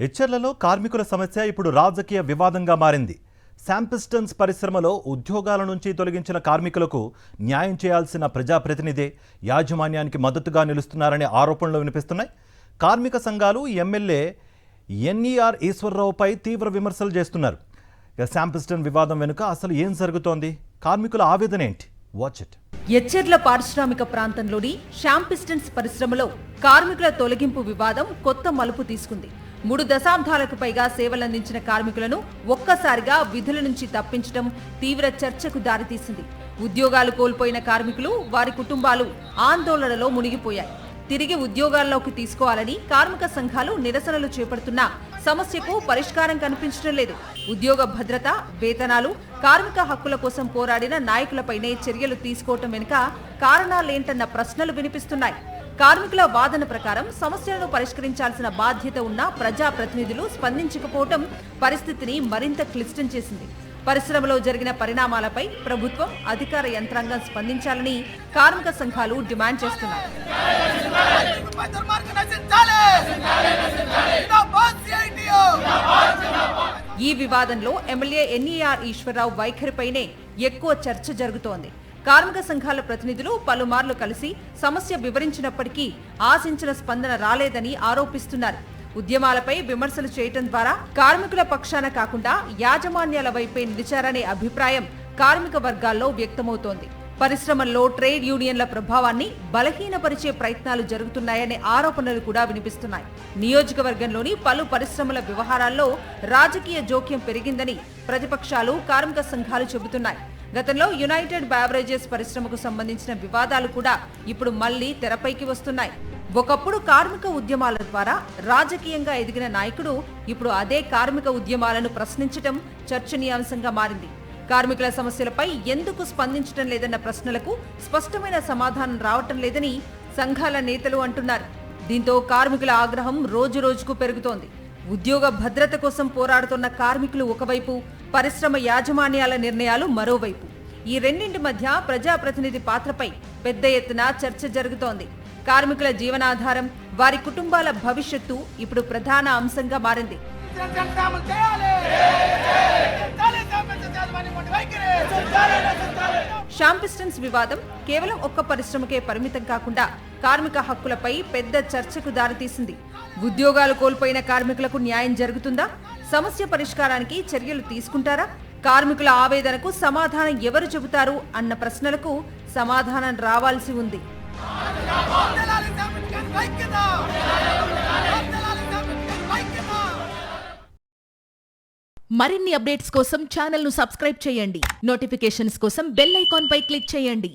హెచ్ఆర్లలో కార్మికుల సమస్య ఇప్పుడు రాజకీయ వివాదంగా మారింది. శాంపిస్టన్స్ పరిశ్రమలో ఉద్యోగాల నుంచి తొలగించిన కార్మికులకు న్యాయం చేయాల్సిన ప్రజాప్రతినిధే యాజమాన్యానికి మద్దతుగా నిలుస్తున్నారనే ఆరోపణలు వినిపిస్తున్నాయి. కార్మిక సంఘాలు ఎమ్మెల్యే ఎన్ఈఆర్ ఈశ్వరరావుపై తీవ్ర విమర్శలు చేస్తున్నారు. శాంపిస్టన్ వివాదం వెనుక అసలు ఏం జరుగుతోంది? కార్మికుల ఆవేదన ఏంటి? Watch it. ఎచ్చెర్ల పారిశ్రామిక ప్రాంతంలోని శాంపిస్టన్స్ పరిశ్రమలో కార్మికుల తొలగింపు వివాదం కొత్త మలుపు తీసుకుంది. 3 దశాబ్దాలకు పైగా సేవలందించిన కార్మికులను ఒక్కసారిగా విధుల నుంచి తప్పించడం తీవ్ర చర్చకు దారితీసింది. ఉద్యోగాలు కోల్పోయిన కార్మికులు, వారి కుటుంబాలు ఆందోళనలో మునిగిపోయాయి. తిరిగి ఉద్యోగాల్లోకి తీసుకోవాలని కార్మిక సంఘాలు నిరసనలు చేపడుతున్నా సమస్యకు పరిష్కారం కనిపించడం లేదు. ఉద్యోగ భద్రత, వేతనాలు, కార్మిక హక్కుల కోసం పోరాడిన నాయకులపైనే చర్యలు తీసుకోవటం వెనుక కారణాలేంటన్న ప్రశ్నలు వినిపిస్తున్నాయి. కార్మికుల వాదన ప్రకారం సమస్యలను పరిష్కరించాల్సిన బాధ్యత ఉన్న ప్రజాప్రతినిధులు స్పందించకపోవటం పరిస్థితిని మరింత క్లిష్టం చేసింది. పరిశ్రమలో జరిగిన పరిణామాలపై ప్రభుత్వం, అధికార యంత్రాంగం స్పందించాలని కార్మిక సంఘాలు డిమాండ్ చేస్తున్నాయి. ఈ వివాదంలో ఎమ్మెల్యే ఎన్ఈఆర్ ఈశ్వరరావు వైఖరిపైనే ఎక్కువ చర్చ జరుగుతోంది. కార్మిక సంఘాల ప్రతినిధులు పలుమార్లు కలిసి సమస్య వివరించినప్పటికీ ఆశించిన స్పందన రాలేదని ఆరోపిస్తున్నారు. ఉద్యమాలపై విమర్శలు చేయటం ద్వారా కార్మికుల పక్షాన కాకుండా యాజమాన్యాల వైపే నిలిచారనే అభిప్రాయం కార్మిక వర్గాల్లో వ్యక్తమవుతోంది. పరిశ్రమల్లో ట్రేడ్ యూనియన్ల ప్రభావాన్ని బలహీనపరిచే ప్రయత్నాలు జరుగుతున్నాయనే ఆరోపణలు కూడా వినిపిస్తున్నాయి. నియోజకవర్గంలోని పలు పరిశ్రమల వ్యవహారాల్లో రాజకీయ జోక్యం పెరిగిందని ప్రతిపక్షాలు, కార్మిక సంఘాలు చెబుతున్నాయి. గతంలో యునైటెడ్ బెవరేజెస్ పరిశ్రమకు సంబంధించిన వివాదాలు కూడా ఇప్పుడు మళ్లీ తెరపైకి వస్తున్నాయి. ఒకప్పుడు కార్మిక ఉద్యమాల ద్వారా రాజకీయంగా ఎదిగిన నాయకుడు ఇప్పుడు అదే కార్మిక ఉద్యమాలను ప్రశ్నించటం చర్చనీయాంశంగా మారింది. కార్మికుల సమస్యలపై ఎందుకు స్పందించడం లేదన్న ప్రశ్నలకు స్పష్టమైన సమాధానం రావటం లేదని సంఘాల నేతలు అంటున్నారు. దీంతో కార్మికుల ఆగ్రహం రోజురోజుకు పెరుగుతోంది. ఉద్యోగ భద్రత కోసం పోరాడుతున్న కార్మికులు ఒకవైపు, పరిశ్రమ యాజమాన్యాల నిర్ణయాలు మరోవైపు. ఈ రెండింటి మధ్య ప్రజాప్రతినిధి పాత్రపై పెద్ద ఎత్తున చర్చ జరుగుతోంది. కార్మికుల జీవనాధారం, వారి కుటుంబాల భవిష్యత్తు ఇప్పుడు ప్రధాన అంశంగా మారింది. శాంపిస్టన్స్ వివాదం కేవలం ఒక్క పరిశ్రమకే పరిమితం కాకుండా కార్మిక హక్కులపై పెద్ద చర్చకు దారితీసింది. ఉద్యోగాలు కోల్పోయిన కార్మికులకు న్యాయం జరుగుతుందా? సమస్య పరిష్కారానికి చర్యలు తీసుకుంటారా? కార్మికుల ఆవేదనకు సమాధానం ఎవరు చెబుతారు అన్న ప్రశ్నలకు సమాధానం రావాల్సి ఉంది. మరిన్ని అప్డేట్స్ కోసం ఛానల్ ను సబ్స్క్రైబ్ చేయండి. నోటిఫికేషన్స్ కోసం బెల్ ఐకాన్ పై క్లిక్ చేయండి.